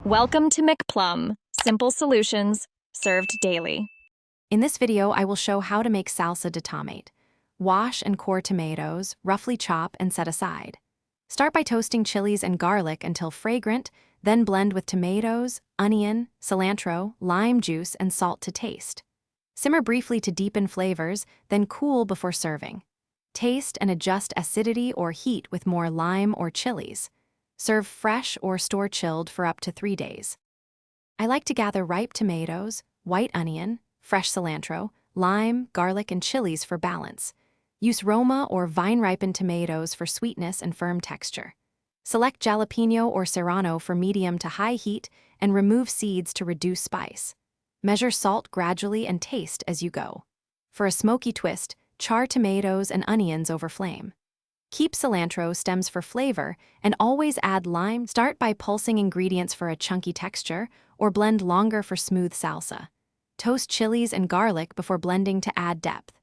Welcome to McPlum, simple solutions served daily. In this video, I will show how to make salsa de tomate. Wash and core tomatoes, roughly chop and set aside. Start by toasting chilies and garlic until fragrant, then blend with tomatoes, onion, cilantro, lime juice, and salt to taste. Simmer briefly to deepen flavors, then cool before serving. Taste and adjust acidity or heat with more lime or chilies. Serve fresh or store chilled for up to 3 days. I like to gather ripe tomatoes, white onion, fresh cilantro, lime, garlic, and chilies for balance. Use Roma or vine-ripened tomatoes for sweetness and firm texture. Select jalapeno or serrano for medium to high heat and remove seeds to reduce spice. Measure salt gradually and taste as you go. For a smoky twist, char tomatoes and onions over flame. Keep cilantro stems for flavor and always add lime. Start by pulsing ingredients for a chunky texture or blend longer for smooth salsa. Toast chilies and garlic before blending to add depth.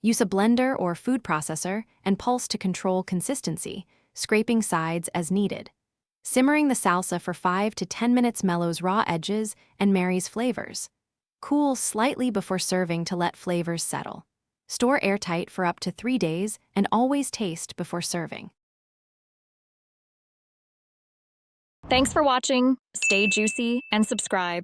Use a blender or food processor and pulse to control consistency, scraping sides as needed. Simmering the salsa for 5 to 10 minutes mellows raw edges and marries flavors. Cool slightly before serving to let flavors settle. Store airtight for up to 3 days and always taste before serving. Thanks for watching. Stay juicy and subscribe.